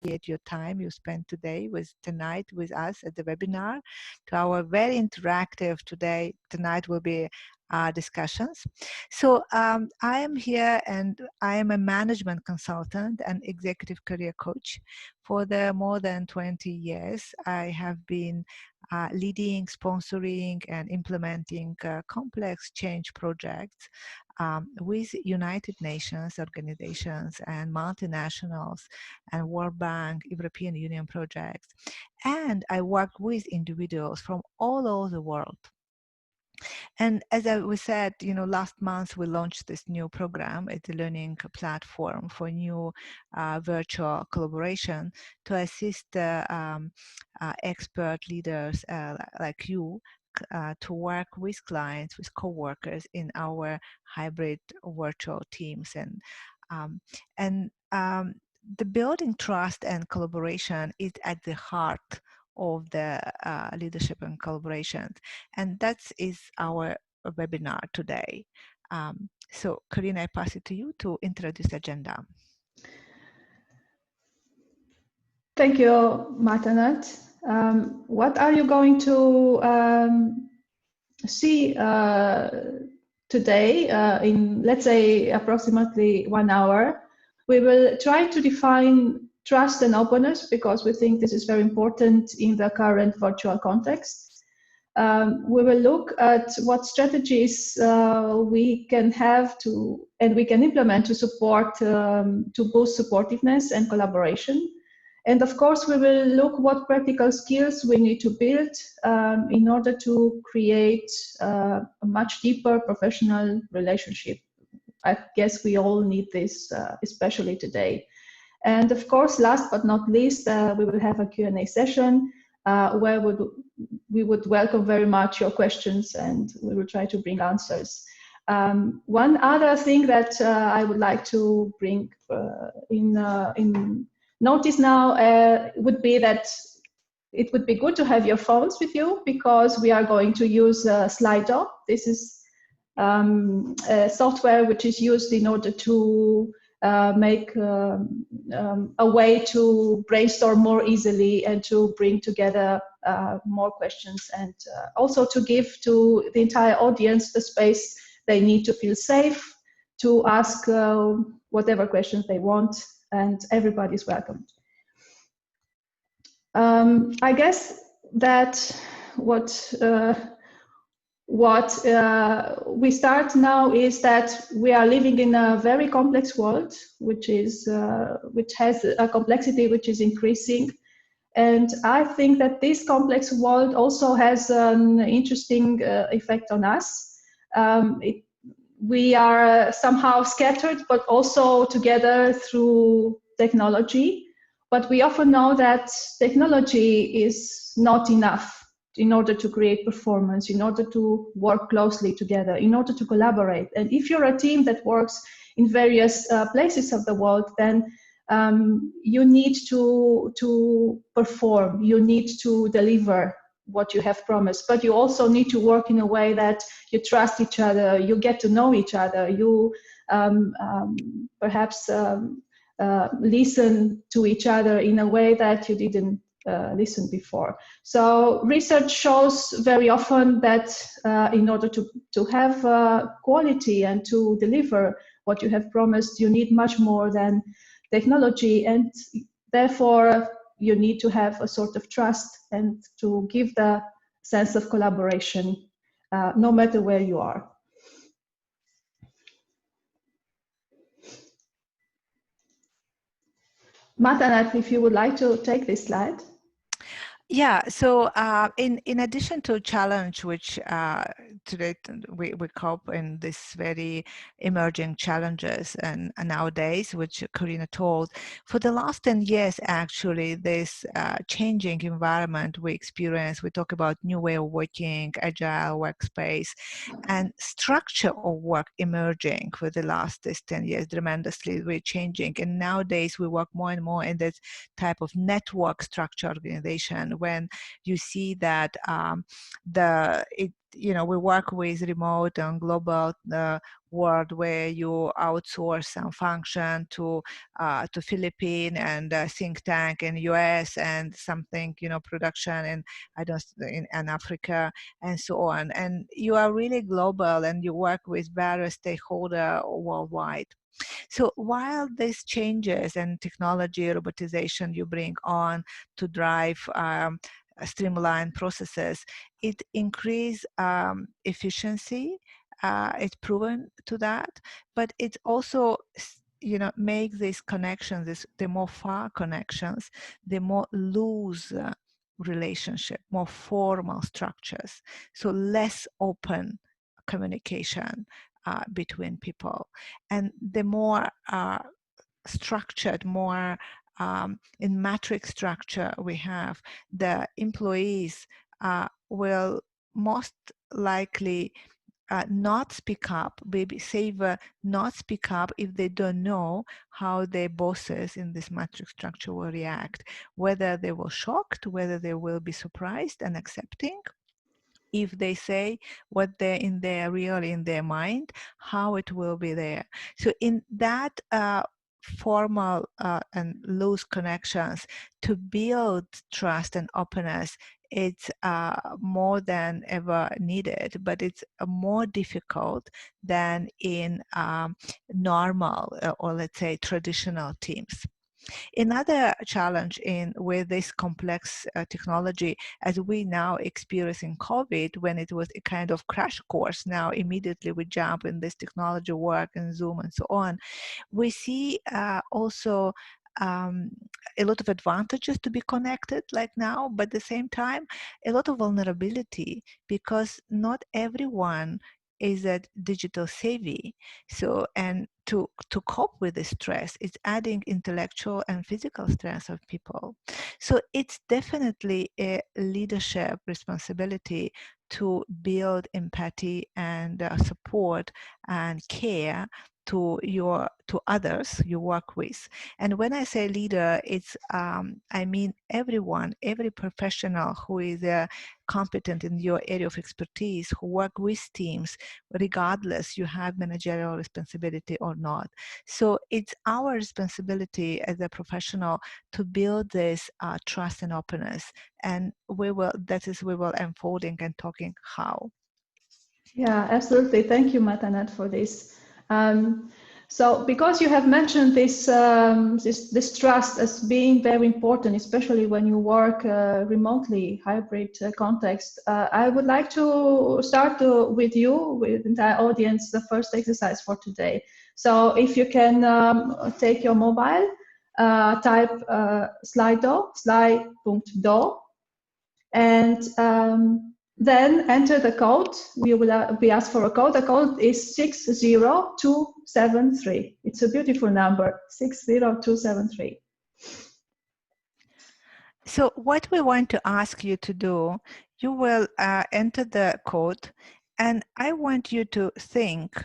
appreciate your time you spent tonight with us at the webinar. To our very interactive tonight will be discussions. So I am here and I am a management consultant and executive career coach. For the more than 20 years, I have been leading, sponsoring, and implementing complex change projects with United Nations organizations and multinationals and World Bank, European Union projects. And I work with individuals from all over the world. And as we said, last month we launched this new program. It's a learning platform for new virtual collaboration to assist expert leaders like you to work with clients, with co-workers in our hybrid virtual teams. And the building trust and collaboration is at the heart of the leadership and collaboration. And that is our webinar today. So Karina, I pass it to you to introduce the agenda. Thank you, Marta-Nat. What are you going to see today in, let's say, approximately 1 hour? We will try to define trust and openness because we think this is very important in the current virtual context. We will look at what strategies we can have and we can implement to support, to boost supportiveness and collaboration. And of course, we will look what practical skills we need to build in order to create a much deeper professional relationship. I guess we all need this, especially today. And of course, last but not least, we will have a Q&A session where we would welcome very much your questions and we will try to bring answers. One other thing that I would like to bring in notice now would be that it would be good to have your phones with you because we are going to use Slido. This is a software which is used in order to make a way to brainstorm more easily and to bring together more questions and also to give to the entire audience the space they need to feel safe to ask whatever questions they want, and everybody's welcome. I guess that what we start now is that we are living in a very complex world, which has a complexity which is increasing. And I think that this complex world also has an interesting effect on us. We are somehow scattered, but also together through technology. But we often know that technology is not enough in order to create performance, in order to work closely together, in order to collaborate. And if you're a team that works in various places of the world, then you need to perform, you need to deliver what you have promised, but you also need to work in a way that you trust each other, you get to know each other, you perhaps listen to each other in a way that you didn't listen before. So research shows very often that in order to have quality and to deliver what you have promised, you need much more than technology, and therefore you need to have a sort of trust and to give the sense of collaboration no matter where you are. Marta-Nat, if you would like to take this slide. Yeah, so in addition to challenge, which today we cope in this very emerging challenges and nowadays, which Karina told, for the last 10 years, actually, this changing environment we experience, we talk about new way of working, agile workspace, and structure of work emerging for the last 10 years, tremendously we're changing. And nowadays we work more and more in this type of network structure organization when you see that we work with remote and global world where you outsource some function to Philippines and think tank in US and something production in Africa and so on, and you are really global and you work with various stakeholders worldwide. So while these changes and technology, robotization you bring on to drive streamline processes, it increase efficiency. It's proven to that, but it also make these connections, the more far connections, the more loose relationship, more formal structures, so less open communication between people, and the more structured, more in matrix structure we have, the employees will most likely not speak up, maybe safer not speak up if they don't know how their bosses in this matrix structure will react, whether they will shocked, whether they will be surprised and accepting. If they say what they're in their mind, how it will be there. So in that formal and loose connections, to build trust and openness, it's more than ever needed, but it's more difficult than in normal or let's say traditional teams. Another challenge with this complex technology, as we now experience in COVID, when it was a kind of crash course, now immediately we jump in this technology work and Zoom and so on, we see also a lot of advantages to be connected like now, but at the same time, a lot of vulnerability, because not everyone is that digital savvy. So, and to cope with the stress, it's adding intellectual and physical stress of people. So it's definitely a leadership responsibility to build empathy and support and care to others you work with. And when I say leader, it's I mean everyone, every professional who is competent in your area of expertise, who work with teams, regardless you have managerial responsibility or not. So it's our responsibility as a professional to build this trust and openness, and we will unfolding and talking how. Yeah, absolutely. Thank you, Matanat, for this. So, because you have mentioned this trust as being very important, especially when you work remotely, hybrid context, I would like to start with you, with the entire audience, the first exercise for today. So, if you can take your mobile, type Slido, sly.do, and then enter the code. We will be asked for a code. The code is 60273. It's a beautiful number, 60273. So what we want to ask you to do, you will enter the code, and I want you to think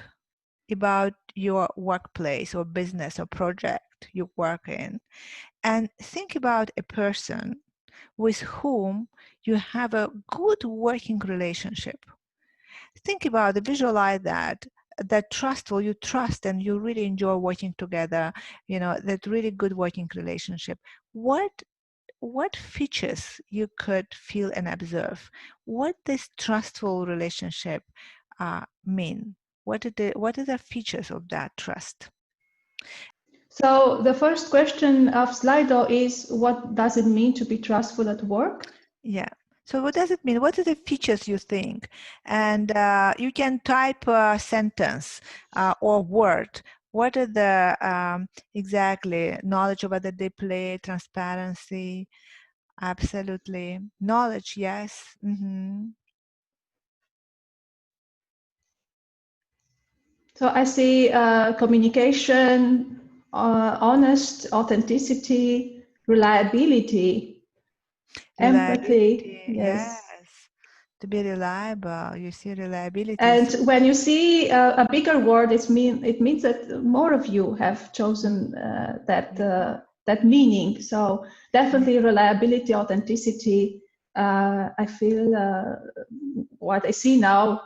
about your workplace or business or project you work in, and think about a person with whom you have a good working relationship. Think about it, visualize that trustful, you trust and you really enjoy working together, that really good working relationship. What features you could feel and observe? What this trustful relationship mean? What are the features of that trust? So the first question of Slido is, what does it mean to be trustful at work? Yeah. So what does it mean? What are the features you think? And you can type a sentence or word. What are the exactly knowledge about the display, transparency? Absolutely. Knowledge, yes. Mm-hmm. So I see communication, honest, authenticity, reliability, empathy. Yes. To be reliable, you see reliability. And when you see a bigger word, it means that more of you have chosen that meaning. So definitely reliability, authenticity, I feel what I see now,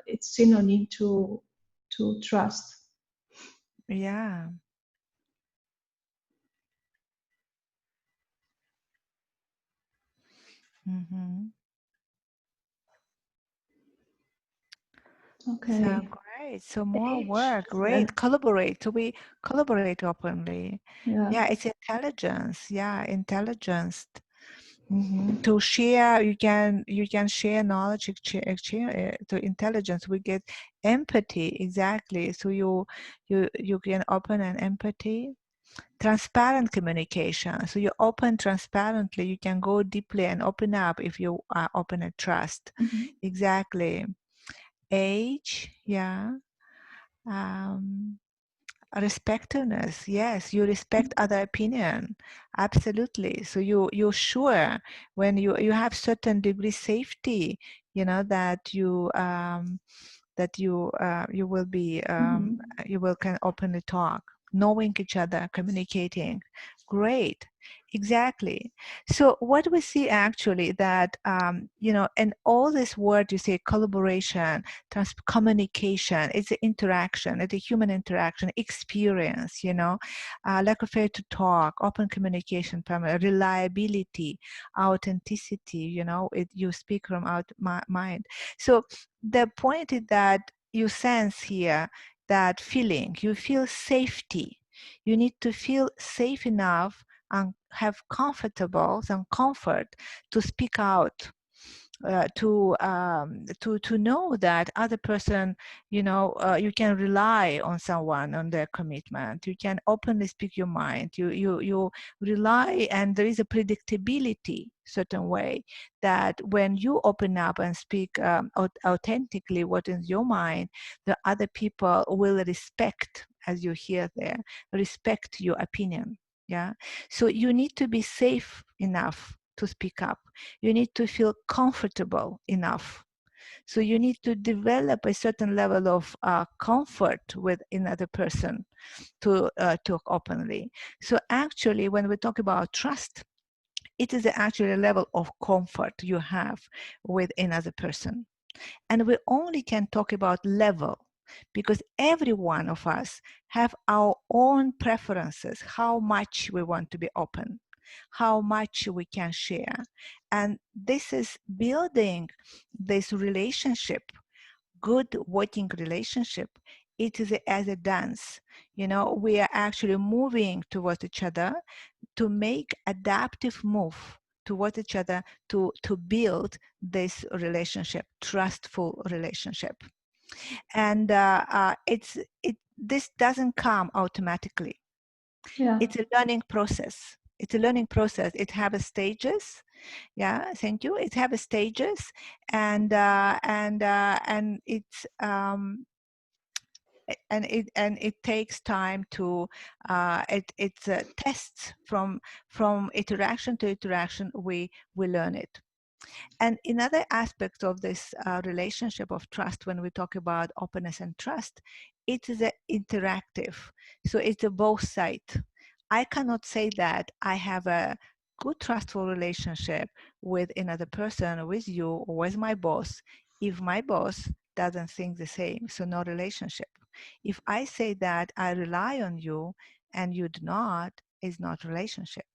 it's synonym to trust. Yeah. Mm-hmm. So Okay. great. So more H. work. Great. Collaborate. So we collaborate openly. Yeah. Yeah, it's intelligence. Yeah, intelligence. To share, you can share knowledge, exchange to intelligence. We get empathy, exactly. So you can open an empathy, transparent communication. So you open transparently. You can go deeply and open up if you are open and trust. Mm-hmm. Exactly. Age, yeah. Um, Respectiveness, yes, you respect other opinion, absolutely. So you're sure when you have certain degree safety, that you will be Mm-hmm. you will can openly talk, knowing each other, communicating. Great, exactly. So what we see actually that in all this word you say collaboration, communication, it's an interaction, it's a human interaction experience, like affair to talk, open communication, reliability, authenticity, you speak from out mind. So the point is that you sense here that feeling, you feel safety. You need to feel safe enough and have comfortable some comfort to speak out, to know that other person, you can rely on someone, on their commitment. You can openly speak your mind. You rely, and there is a predictability certain way that when you open up and speak authentically what is your mind, the other people will respect, as you hear there, respect your opinion. Yeah. So you need to be safe enough to speak up. You need to feel comfortable enough. So you need to develop a certain level of comfort with another person to talk openly. So actually, when we talk about trust, it is actually a level of comfort you have with another person. And we only can talk about level because every one of us have our own preferences, how much we want to be open, how much we can share. And this is building this relationship, good working relationship. It is as a dance. We are actually moving towards each other to make adaptive move towards each other to build this relationship, trustful relationship. And this doesn't come automatically. Yeah. It's a learning process. It's a learning process. It has stages. Yeah, thank you. It has stages, and it's and it takes time to it's tests from interaction to interaction. We learn it. And another aspect of this relationship of trust, when we talk about openness and trust, it is interactive. So it's a both side. I cannot say that I have a good trustful relationship with another person, with you, or with my boss, if my boss doesn't think the same. So no relationship. If I say that I rely on you and you do not, it's not relationship.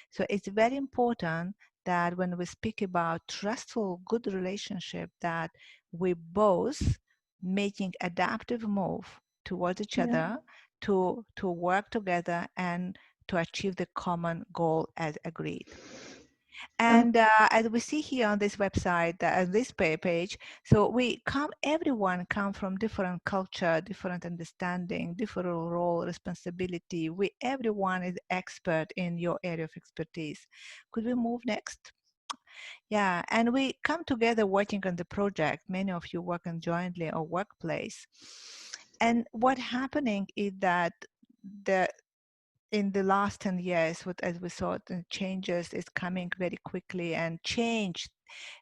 So it's very important that when we speak about trustful, good relationship, that we both making adaptive move towards each Yeah. other to work together and to achieve the common goal as agreed. And as we see here on this website, this page, so everyone come from different culture, different understanding, different role, responsibility. Everyone is expert in your area of expertise. Could we move next? Yeah, and we come together working on the project. Many of you work on jointly or workplace. And what happening is that the in the last 10 years, as we saw, the changes is coming very quickly, and change,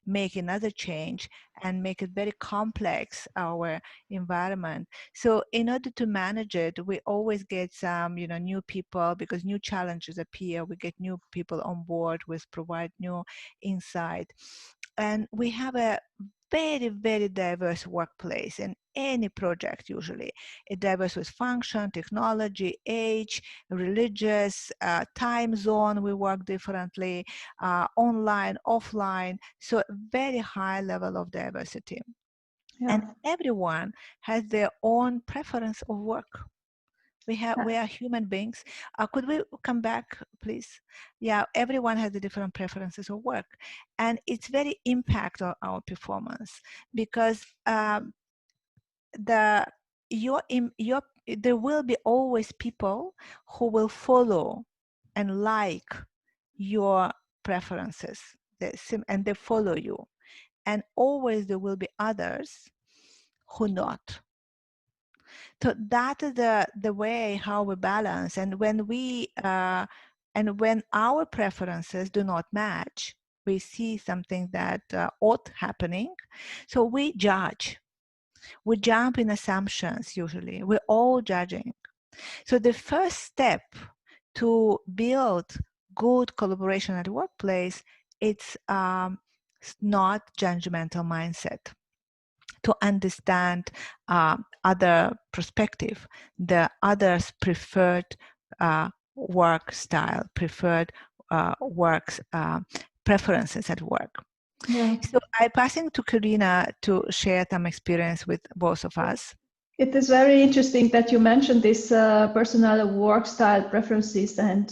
make another change and make it very complex, our environment. So in order to manage it, we always get some, new people, because new challenges appear. We get new people on board, which provide new insight. And we have a very, very diverse workplace in any project. Usually it diverse with function, technology, age, religious, time zone. We work differently, online, offline. So very high level of diversity. Yeah. And everyone has their own preference of work. We are human beings. Could we come back, please? Yeah, everyone has the different preferences of work, and it's very impact on our performance, because there will be always people who will follow and like your preferences, and they follow you, and always there will be others who not. So that is the way how we balance. And when our preferences do not match, we see something that ought happening, so we judge. We jump in assumptions. Usually we're all judging. So the first step to build good collaboration at the workplace, it's not judgmental mindset, to understand other perspective, the others' preferred work style, preferred works preferences at work. Yeah. So I'm passing to Karina to share some experience with both of us. It is very interesting that you mentioned this personal work style preferences, and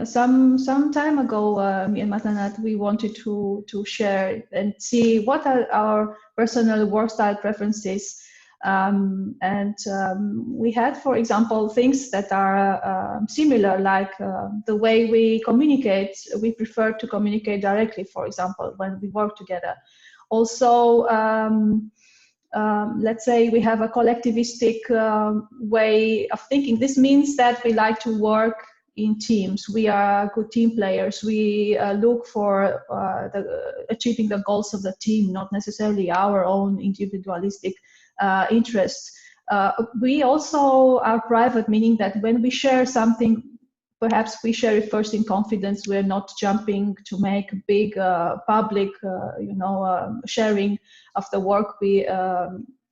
some time ago, me and Matanat, we wanted to share and see what are our personal work style preferences, and we had, for example, things that are similar, like the way we communicate. We prefer to communicate directly, for example, when we work together. Also, let's say we have a collectivistic way of thinking. This means that we like to work in teams. We are good team players. We look for achieving the goals of the team, not necessarily our own individualistic interests. We also are private, meaning that when we share something, perhaps we share it first in confidence. We're not jumping to make big public, sharing of the work.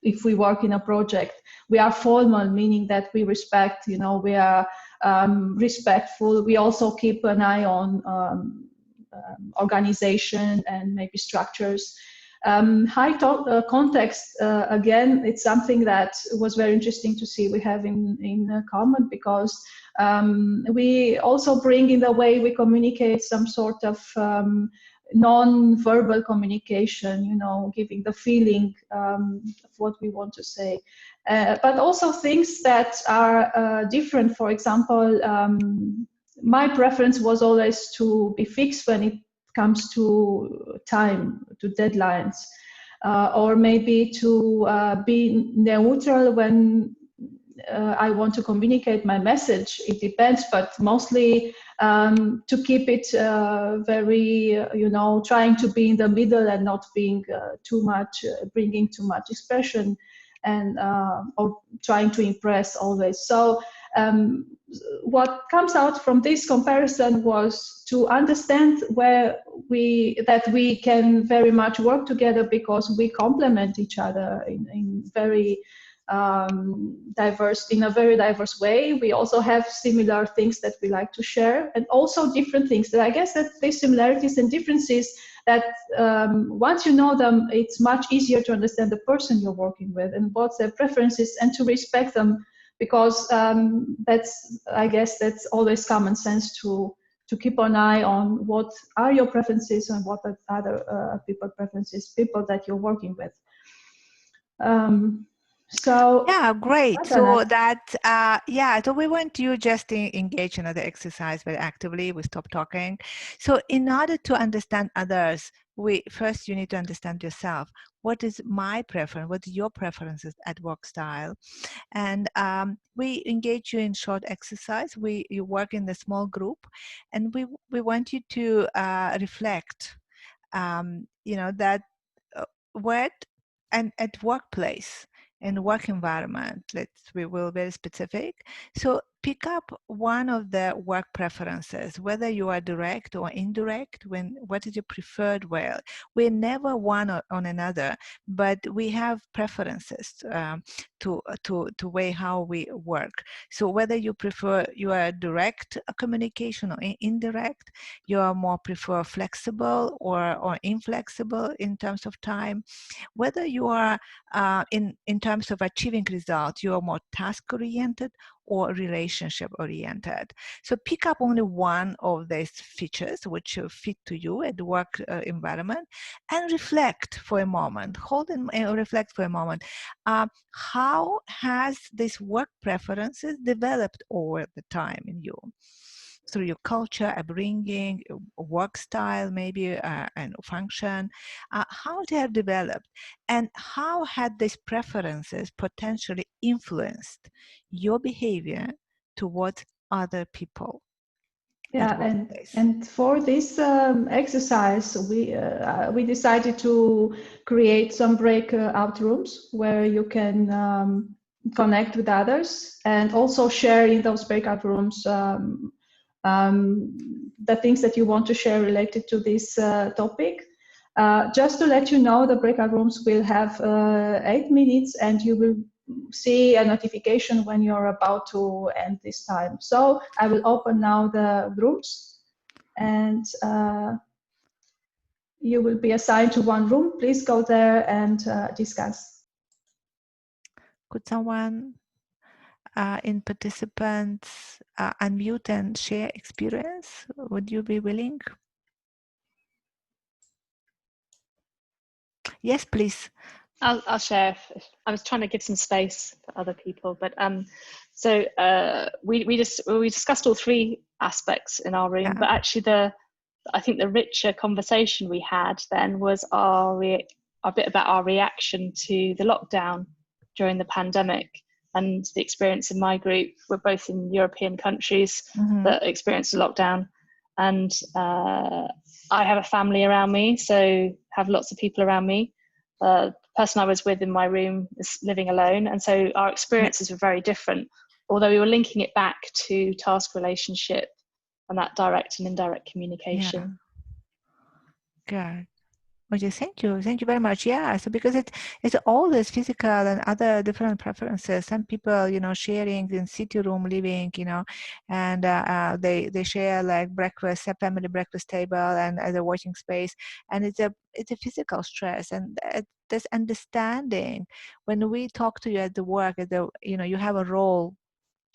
If we work in a project, we are formal, meaning that we respect. We are respectful. We also keep an eye on organization and maybe structures. High context, again, it's something that was very interesting to see we have in common, because we also bring in the way we communicate some sort of non-verbal communication, giving the feeling of what we want to say. But also things that are different. For example, my preference was always to be fixed when it comes to time, to deadlines, or maybe to be neutral when I want to communicate my message. It depends, but mostly to keep it very, trying to be in the middle and not being too much, bringing too much expression, and or trying to impress always. So what comes out from this comparison was to understand that we can very much work together, because we complement each other in a very diverse way. We also have similar things that we like to share, and also different things. That I guess that these similarities and differences, that once you know them, it's much easier to understand the person you're working with and what's their preferences, and to respect them, because I guess that's always common sense to keep an eye on what are your preferences and what are other people preferences, people that you're working with. So yeah, great. Tanat. So that, yeah, so we want you just to engage in the exercise very actively. We stop talking. So in order to understand others, first you need to understand yourself. What is my preference? What is your preferences at work style? And we engage you in short exercise. You work in a small group, and we want you to reflect. That what and at workplace and work environment, we will very specific. So pick up one of the work preferences, whether you are direct or indirect. What is your preferred way? We're never one on another, but we have preferences to way how we work. So whether you prefer you are direct communication or indirect, you are more prefer flexible or inflexible in terms of time, whether you are in terms of achieving results, you are more task oriented or relationship oriented. So pick up only one of these features which fit to you at the work environment, and reflect for a moment. Hold and reflect for a moment. How has this work preferences developed over the time in you? Through your culture, upbringing, work style, maybe, and function, how they have developed, and how had these preferences potentially influenced your behavior towards other people at Yeah, workplace. and for this exercise, we decided to create some breakout rooms where you can connect with others, and also share in those breakout rooms the things that you want to share related to this topic. Just to let you know, the breakout rooms will have 8 minutes, and you will see a notification when you're about to end this time. So I will open now the rooms, and you will be assigned to one room. Please go there and discuss. Could someone in participants unmute and share experience? Would you be willing? Yes, please. I'll share. I was trying to give some space for other people, but so we discussed all three aspects in our room, Yeah. but actually I think the richer conversation we had then was a bit about our reaction to the lockdown during the pandemic, and the experience in my group. We're both in European countries that experienced a lockdown, and I have a family around me, so have lots of people around me. The person I was with in my room is living alone, and so our experiences were very different, although we were linking it back to task relationship and that direct and indirect communication. Yeah. Good. Okay, thank you very much. Yeah, so because it's all this physical and other different preferences. Some people, sharing in city room living, and they share like breakfast, a family breakfast table, and as a working space, and it's a physical stress, and this understanding when we talk to you at the work, you have a role.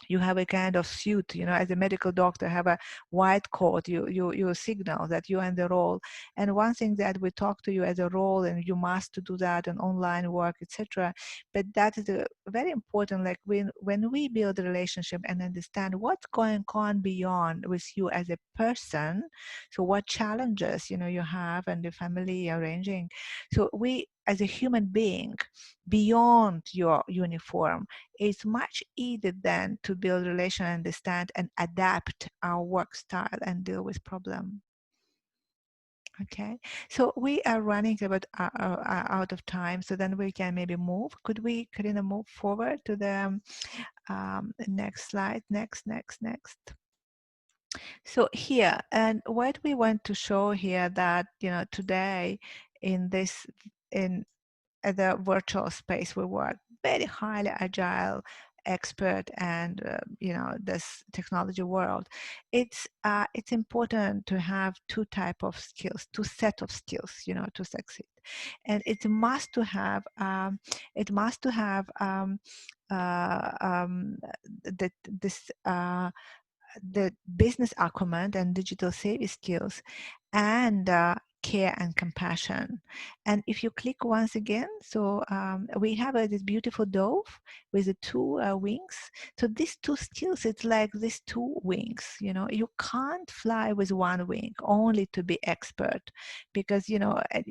You have a kind of suit, as a medical doctor, have a white coat. You signal that you're in the role. And one thing that we talk to you as a role, and you must do that in online work, etc. But that is very important. Like when we build a relationship and understand what's going on beyond with you as a person, so what challenges you have and the family arranging. So we as a human being beyond your uniform, it's much easier then to build relation, understand, and adapt our work style and deal with problem. Okay, so we are running about out of time, so then we can maybe move. Could we, Karina, move forward to the next slide? Next. So here, and what we want to show here that today in the virtual space we work, very highly agile expert, and this technology world, it's important to have two type of skills, two set of skills, to succeed. And it must to have the business acumen and digital savvy skills, and care and compassion. And if you click once again, so we have this beautiful dove with the two wings. So these two skills, it's like these two wings. You can't fly with one wing only to be expert, because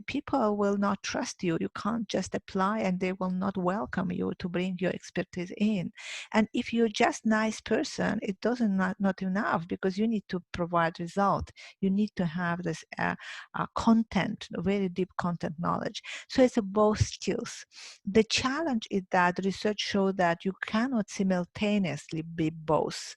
people will not trust you. You can't just apply, and they will not welcome you to bring your expertise in. And if you're just nice person, it doesn't not enough, because you need to provide result. You need to have this content, very deep content knowledge. So it's both skills. The challenge is that research shows that you cannot simultaneously be both.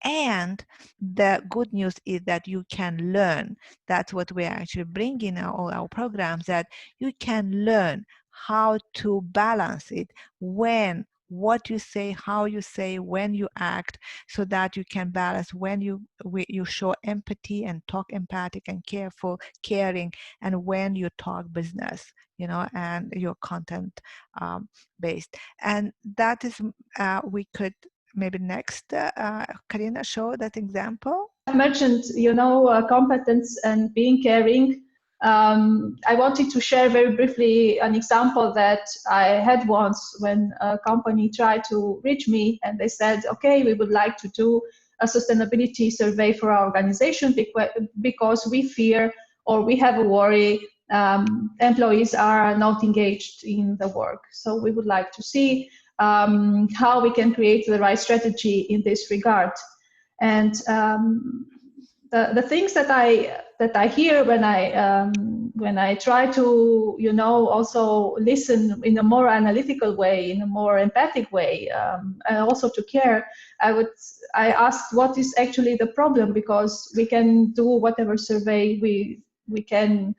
And the good news is that you can learn. That's what we're actually bringing in all our programs, that you can learn how to balance it, what you say, how you say, when you act, so that you can balance when you show empathy and talk empathic and careful, caring, and when you talk business, and your content based. And that is, we could maybe next, Karina, show that example. I mentioned, competence and being caring. I wanted to share very briefly an example that I had once when a company tried to reach me, and they said, okay, we would like to do a sustainability survey for our organization because we fear, or we have a worry, employees are not engaged in the work. So we would like to see how we can create the right strategy in this regard. And the things that I hear when I try to also listen in a more analytical way, in a more empathic way, and also to care, I asked what is actually the problem, because we can do whatever survey we can,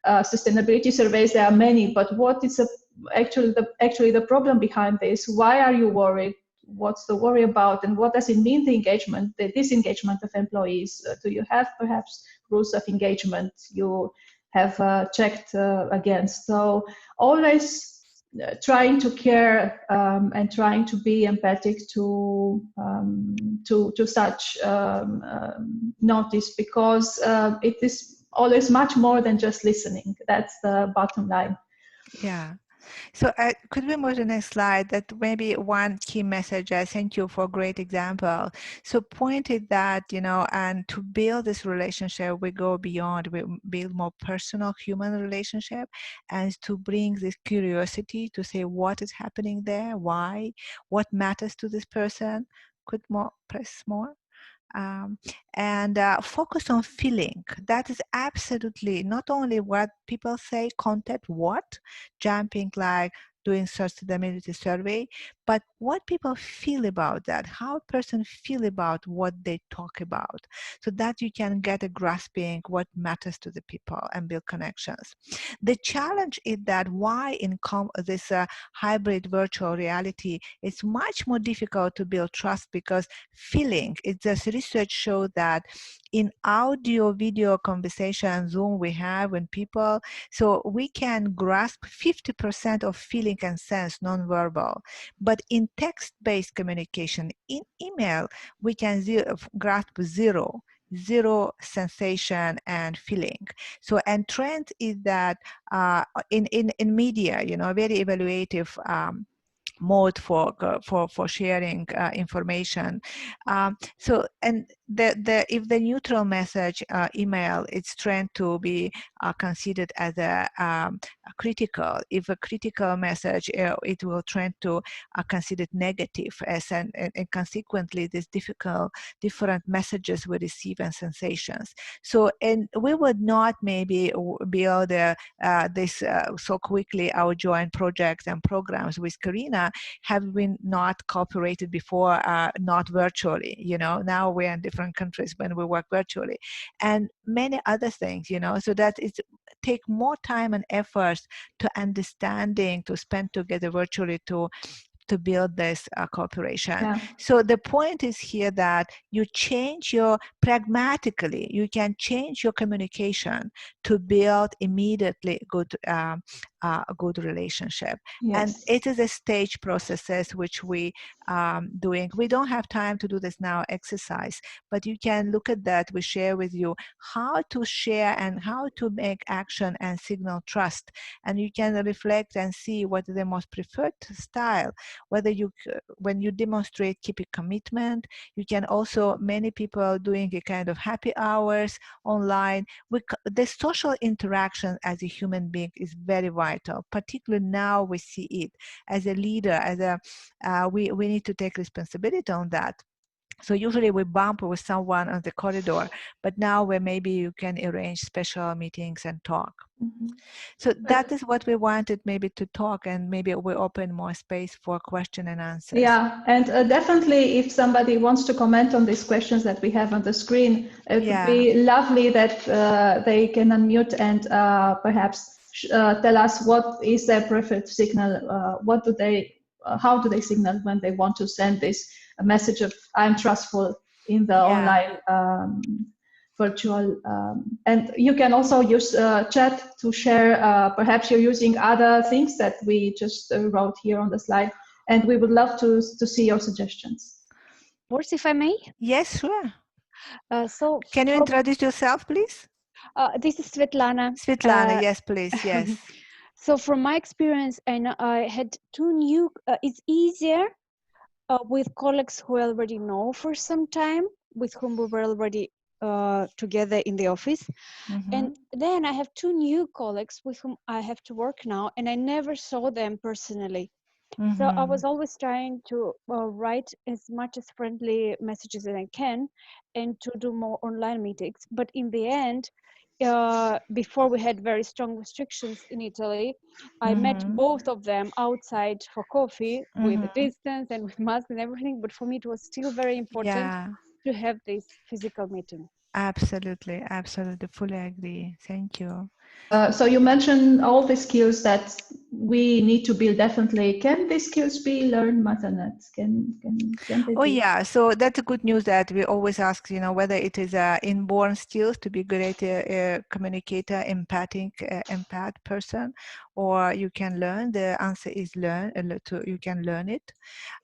sustainability surveys, there are many, but what is actually the problem behind this? Why are you worried? What's the worry about, and what does it mean, the disengagement of employees? Do you have perhaps rules of engagement you have checked against? So always trying to care and trying to be empathic to such notice, because it is always much more than just listening. That's the bottom line. Yeah. So could we move to the next slide? That maybe one key message. I thank you for a great example. So pointed that, and to build this relationship, we go beyond, we build more personal human relationship, and to bring this curiosity to say what is happening there, why, what matters to this person. Could press more? And focus on feeling. That is absolutely not only what people say, content, what, jumping like doing sustainability survey, but what people feel about that, how a person feel about what they talk about, so that you can get a grasping what matters to the people and build connections. The challenge is that why in this hybrid virtual reality, it's much more difficult to build trust, because feeling, this research shows that in audio video conversation Zoom we have when people, so we can grasp 50% of feeling and sense nonverbal, but in text-based communication, in email, we can grasp zero sensation and feeling. So, and trend is that in media, very evaluative mode for sharing information. So, and if the neutral message email, it's trend to be considered as a critical. If a critical message, it will trend to considered negative, and consequently these different messages we receive and sensations. So, and we would not maybe build this so quickly, our joint projects and programs with Karina, have we not cooperated before, not virtually, now we're in different countries when we work virtually, and many other things, so that it take more time and efforts to understanding, to spend together virtually to build this cooperation. Yeah. So the point is here that you change you can change your communication to build immediately good a good relationship. Yes. And it is a stage processes which we doing. We don't have time to do this now exercise, but you can look at that. We share with you how to share and how to make action and signal trust, and you can reflect and see what is the most preferred style, whether you when you demonstrate keeping commitment. You can also, many people doing a kind of happy hours online. The social interaction as a human being is very vital, particularly now we see it as a leader, as a we need to take responsibility on that. So usually we bump with someone on the corridor, but now where maybe you can arrange special meetings and talk. Mm-hmm. So that is what we wanted maybe to talk, and maybe we open more space for question and answers. Yeah, and definitely if somebody wants to comment on these questions that we have on the screen, it would be lovely that they can unmute and perhaps tell us what is their preferred signal, what do they, how do they signal when they want to send this message of I'm trustful in the online virtual, and you can also use chat to share, perhaps you're using other things that we just wrote here on the slide, and we would love to see your suggestions. Words, if I may? Yes, sure. So can you introduce yourself, please? This is Svetlana. Svetlana, yes, please, yes. So from my experience, I had two new, it's easier with colleagues who I already know for some time, with whom we were already together in the office. Mm-hmm. And then I have two new colleagues with whom I have to work now, and I never saw them personally. Mm-hmm. So I was always trying to write as much as friendly messages as I can and to do more online meetings. But in the end, before we had very strong restrictions in Italy, I met both of them outside for coffee with a distance and with masks and everything. But for me, it was still very important to have this physical meeting. Absolutely, absolutely, fully agree. Thank you. So you mentioned all the skills that we need to build. Definitely, can these skills be learned, Matanet? Can they be? Yeah. So that's a good news that we always ask. You know, whether it is inborn skills to be a great communicator, empathic, empath person, or you can learn. The answer is learn. You can learn it,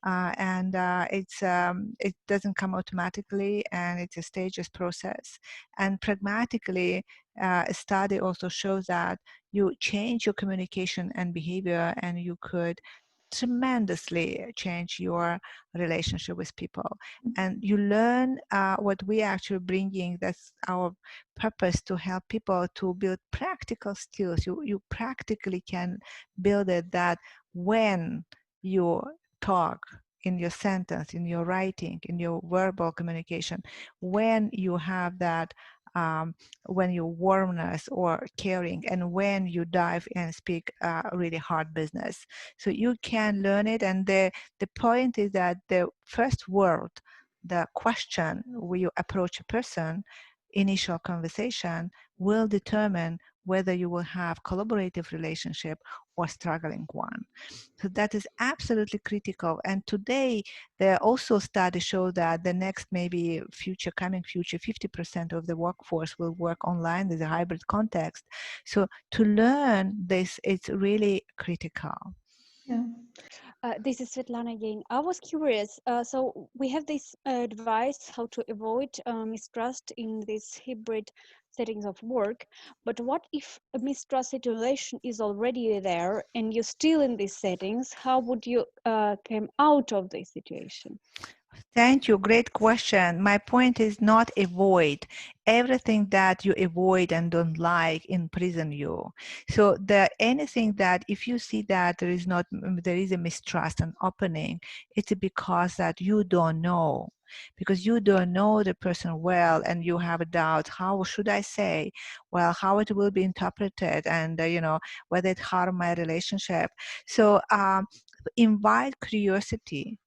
and it doesn't come automatically, and it's a stages process. And pragmatically, a study also shows that you change your communication and behavior, and you could tremendously change your relationship with people. And you learn what we actually bringing. That's our purpose, to help people to build practical skills. You practically can build it, that when you talk, in your sentence, in your writing, in your verbal communication, when you have that when you warmness or caring, and when you dive and speak really hard business. So you can learn it, and the point is that the first word, the question where you approach a person, initial conversation, will determine whether you will have collaborative relationship or struggling one. So that is absolutely critical. And today, there are also studies show that the next maybe coming future, 50% of the workforce will work online with a hybrid context. So to learn this, it's really critical. Yeah. This is Svetlana again. I was curious. So we have this advice how to avoid mistrust in this hybrid settings of work. But what if a mistrust situation is already there and you're still in these settings? How would you come out of this situation? Thank you. Great question. My point is not avoid. Everything that you avoid and don't like imprison you. So anything that, if you see that there is a mistrust and opening, it's because that you don't know. Because you don't know the person well, and you have a doubt, how should I say, well, how it will be interpreted, and whether it harm my relationship. So invite curiosity,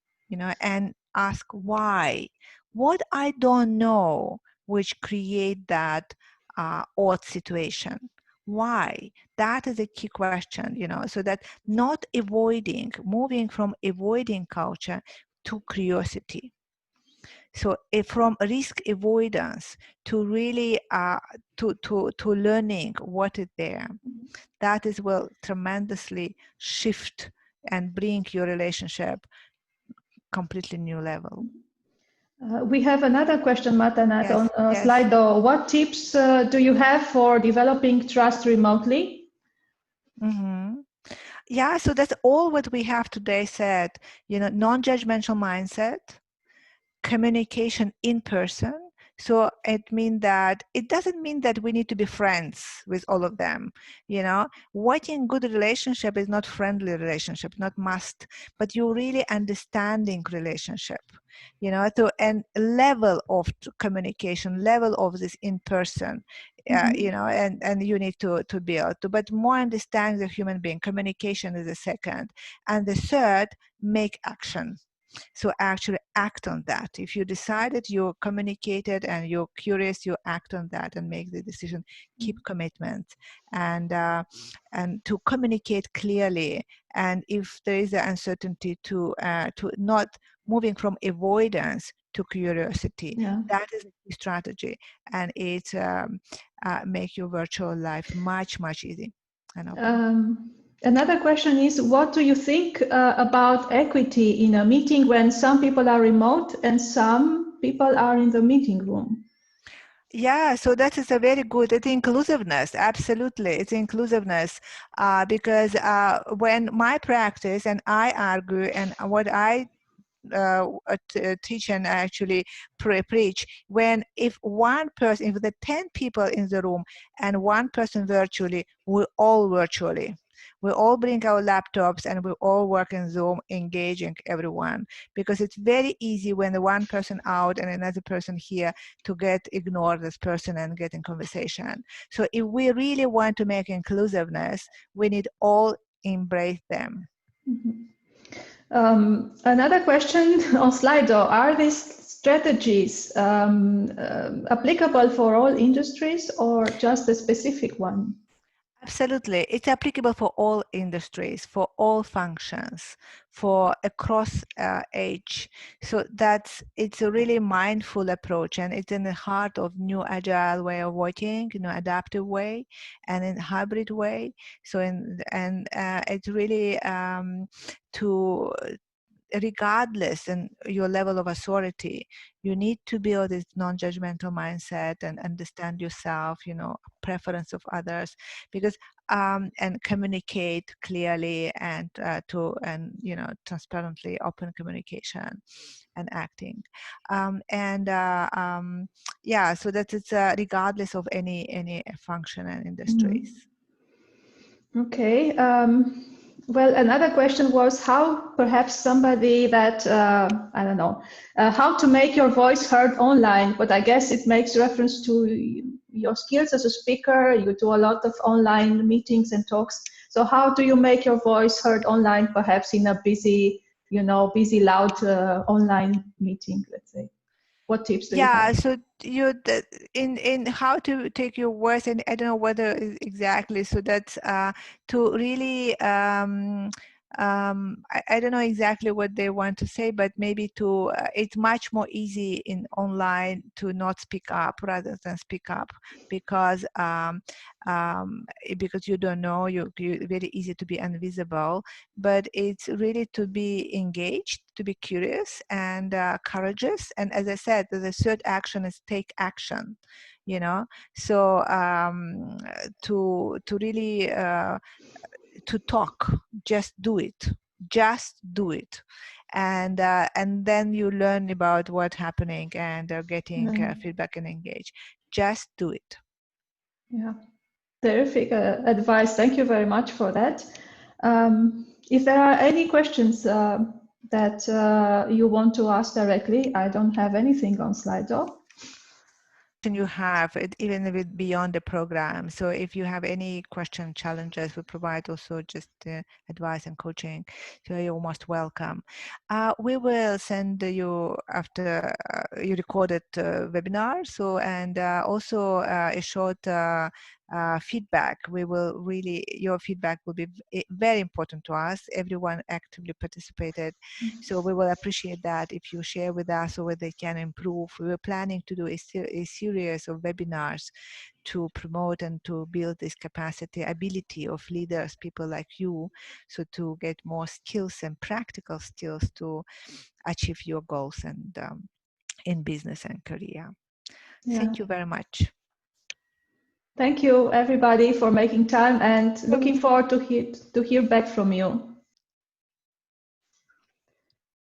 and ask why. What I don't know which create that odd situation. Why? That is a key question, so that not avoiding, moving from avoiding culture to curiosity. So from risk avoidance to really to learning what is there. that is will tremendously shift and bring your relationship completely new level. We have another question, Matanat, Yes, on yes. Slido. What tips do you have for developing trust remotely? Yeah, so that's all what we have today said. Non-judgmental mindset, communication in person. So it doesn't mean that we need to be friends with all of them. Working good relationship is not friendly relationship, not must, but you really understanding relationship. And level of communication, level of this in person. And you need to build. But more understand the human being. Communication is the second, and the third, make action. So actually act on that. If you decided, you communicated, and you're curious, you act on that and make the decision. Keep commitment, and to communicate clearly. And if there is an uncertainty, to not moving from avoidance to curiosity. Yeah. That is a strategy, and it make your virtual life much easier. Another question is, what do you think about equity in a meeting when some people are remote and some people are in the meeting room? Yeah, so that is a very good. It's inclusiveness. Absolutely, it's inclusiveness. Because when my practice, and I argue, and what I teach and actually preach, if one person, if the 10 people in the room and one person virtually, we all virtually. We all bring our laptops and we all work in Zoom, engaging everyone, because it's very easy when the one person out and another person here to ignore this person and get in conversation. So if we really want to make inclusiveness, we need all embrace them. Another question on Slido, are these strategies applicable for all industries or just a specific one? Absolutely. It's applicable for all industries, for all functions, for across age. So it's a really mindful approach, and it's in the heart of new agile way of working, adaptive way, and in hybrid way. So it's really to regardless in your level of authority, you need to build this non-judgmental mindset and understand yourself, preference of others, because and communicate clearly and transparently, open communication and acting, so that it's regardless of any function and industries. Okay. Well, another question was how perhaps somebody that, I don't know, how to make your voice heard online, but I guess it makes reference to your skills as a speaker. You do a lot of online meetings and talks. So how do you make your voice heard online, perhaps in a busy, loud online meeting, let's say? What tips do you have? So in how to take your voice, and I don't know whether exactly. So that's to really I don't know exactly what they want to say, but maybe to it's much more easy in online to not speak up rather than speak up, because you don't know, you very easy to be invisible. But it's really to be engaged, to be curious and courageous. And as I said, the third action is take action. So to really to talk, just do it, and then you learn about what's happening and getting feedback and engage. Just do it. Yeah, terrific advice. Thank you very much for that. If there are any questions that you want to ask directly, I don't have anything on Slido. You have it, even a bit beyond the program. So if you have any question, challenges, we provide also just advice and coaching. So you're most welcome. We will send you after you recorded webinar. So and also a short feedback. Your feedback will be very important to us. Everyone actively participated. So we will appreciate that if you share with us, so where they can improve. We were planning to do a series series of webinars to promote and to build this ability of leaders, people like you, so to get more skills and practical skills to achieve your goals and in business and career. Yeah. Thank you very much. Thank you, everybody, for making time, and looking forward to hear back from you.